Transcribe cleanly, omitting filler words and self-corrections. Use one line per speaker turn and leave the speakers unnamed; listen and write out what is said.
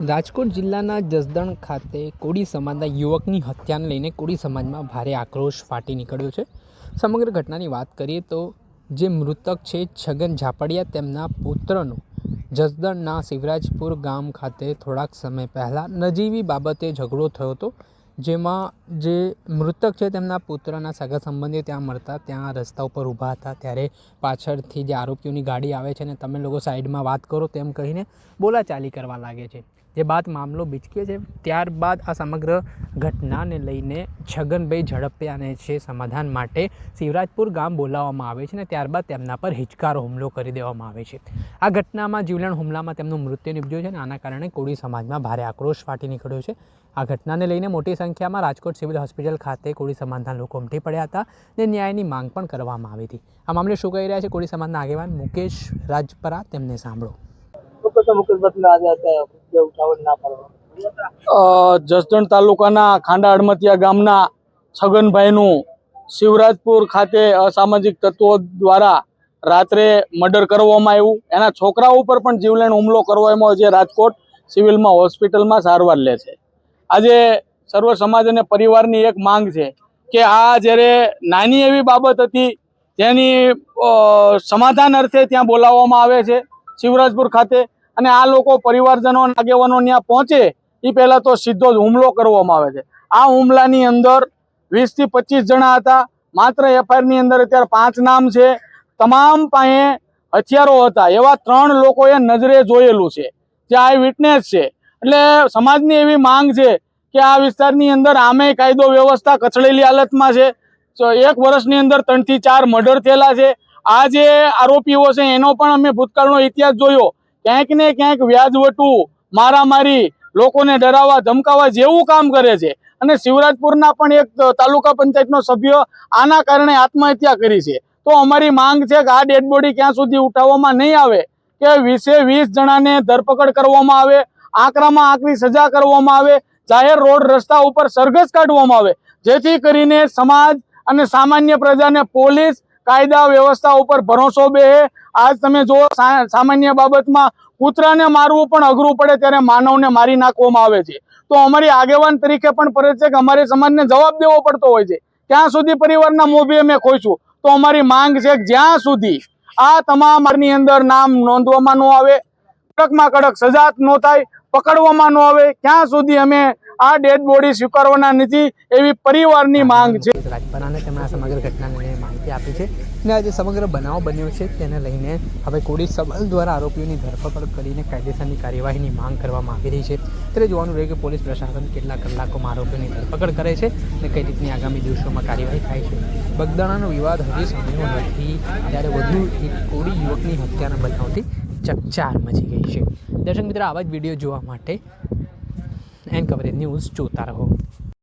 રાજકોટ જિલ્લાના જસદણ ખાતે કોળી સમાજના યુવકની હત્યાને લઈને કોળી સમાજમાં ભારે આક્રોશ ફાટી નીકળ્યો છે। સમગ્ર ઘટનાની વાત કરીએ તો જે મૃતક છે છગન ઝાપડિયા, તેમના પુત્રનો જસદણના શિવરાજપુર ગામ ખાતે થોડાક સમય પહેલાં નજીવી બાબતે ઝઘડો થયો હતો, જેમાં જે મૃતક છે તેમના પુત્રના સગા સંબંધીઓ ત્યાં મળતા ત્યાં રસ્તા ઉપર ઊભા હતા, ત્યારે પાછળથી જે આરોપીઓની ગાડી આવે છે અને તમે લોકો સાઈડમાં વાત કરો તેમ કહીને બોલાચાલી કરવા લાગે છે, જે બાદ મામલો બીચકે છે। ત્યારબાદ આ સમગ્ર ઘટનાને લઈને છગનભાઈ ઝડપિયાને છે સમાધાન માટે શિવરાજપુર ગામ બોલાવવામાં આવે છે અને ત્યારબાદ તેમના પર હિચકારો હુમલો કરી દેવામાં આવે છે। આ ઘટનામાં જીવલેણ હુમલામાં તેમનું મૃત્યુ નિપજ્યું છે અને આના કારણે કોળી સમાજમાં ભારે આક્રોશ ફાટી નીકળ્યો છે। આ ઘટનાને લઈને મોટી સંખ્યામાં રાજકોટ સિવિલ હોસ્પિટલ ખાતે કોળી સમાજના લોકો ઉમટી પડ્યા હતા અને ન્યાયની માંગ પણ કરવામાં આવી હતી। આ મામલે શું કહી રહ્યા છે કોળી સમાજના આગેવાન મુકેશ રાજપરા, તેમને સાંભળો।
જસદણ તાલુકાના ખાંડા હડમતિયા ગામના છગનભાઈનું શિવરાજપુર ખાતે અસામાજિક તત્વો દ્વારા રાત્રે મર્ડર કરવામાં આવ્યું। એના છોકરા ઉપર પણ જીવલેણ હુમલો કરવામાં આવ્યો, જે રાજકોટ સિવિલમાં હોસ્પિટલમાં સારવાર લે છે। આજે સર્વ સમાજ અને પરિવારની એક માંગ છે કે આ જ્યારે નાની એવી બાબત હતી જેની સમાધાન અર્થે ત્યાં બોલાવવામાં આવે છે શિવરાજપુર ખાતે, અને આ લોકો પરિવારજનો આગેવાનો ત્યાં પહોંચે એ પહેલા તો સીધો જ હુમલો કરવામાં આવે છે। આ હુમલાની અંદર 20 થી 25 જણા હતા। માત્ર એફઆઈઆર ની અંદર અત્યારે 5 નામ છે। તમામ પાસે હથિયારો હતા એવા 3 લોકોએ નજરે જોયેલું છે, જે આઈ વિટનેસ છે। એટલે સમાજની એવી માંગ છે કે આ વિસ્તારની અંદર આમે કાયદો વ્યવસ્થા કચડેલી હાલતમાં છે। 1 વર્ષની અંદર 3 થી 4 મર્ડર થયેલા છે। આ જે આરોપીઓ છે એનો પણ અમે ભૂતકાળનો ઇતિહાસ જોયો, ક્યાંક ને ક્યાંક વ્યાજવટું, મારામારી, લોકોને ડરાવવા ધમકાવવા જેવું કામ કરે છે। અને શિવરાજપુરના પણ એક તાલુકા પંચાયતનો સભ્ય આના કારણે આત્મહત્યા કરી છે। તો અમારી માંગ છે કે આ ડેડ બોડી ક્યાં સુધી ઉઠાવવામાં નહીં આવે કે 20 જણાને ધરપકડ કરવામાં આવે, આકરામાં આકરી સજા કરવામાં આવે, જાહેર રોડ રસ્તા ઉપર સરઘસ કાઢવામાં આવે, જેથી કરીને સમાજ અને સામાન્ય પ્રજાને પોલીસ કાયદા વ્યવસ્થા ઉપર ભરોસો બેહે। આજ તમે જો સામાન્ય બાબતમાં કૂતરાને મારવું પણ અઘરું પડે ત્યારે માનવને મારી નાખવામાં આવે છે। તો અમારી આગેવાન તરીકે પણ ફરજ છે કે અમારે સમાજને જવાબ દેવો પડતો હોય છે। ક્યાં સુધી પરિવારના મોભી અમે ખોઈશું? તો અમારી માંગ છે કે જ્યાં સુધી આ તમામની અંદર નામ નોંધવામાં ન આવે, કડકમાં કડક સજા ન થાય, પકડવામાં ન આવે, ત્યાં સુધી અમે આ ડેડ બોડી સ્વીકારવાના નથી, એવી પરિવારની માંગ છે।
રાજપરાને તેમણે આ સમગ્ર ઘટનાને લઈને માહિતી આપી છે અને આ જે સમગ્ર બનાવ બન્યો છે તેને લઈને હવે કોળી સમાજ દ્વારા આરોપીઓની ધરપકડ કરીને કાયદેસરની કાર્યવાહીની માંગ કરવામાં આવી રહી છે। ત્યારે જોવાનું રહે કે પોલીસ પ્રશાસન કેટલા કલાકોમાં આરોપીઓની ધરપકડ કરે છે અને કઈ રીતની આગામી દિવસોમાં કાર્યવાહી થાય છે। બગદાણાનો વિવાદ હજી સમયો નથી ત્યારે વધુ એક કોળી યુવકની હત્યાના બનાવથી ચકચાર મચી ગઈ છે। દર્શક મિત્રો, આવા જ વિડીયો જોવા માટે એન કવરેજ ન્યૂઝ જોતા રહો।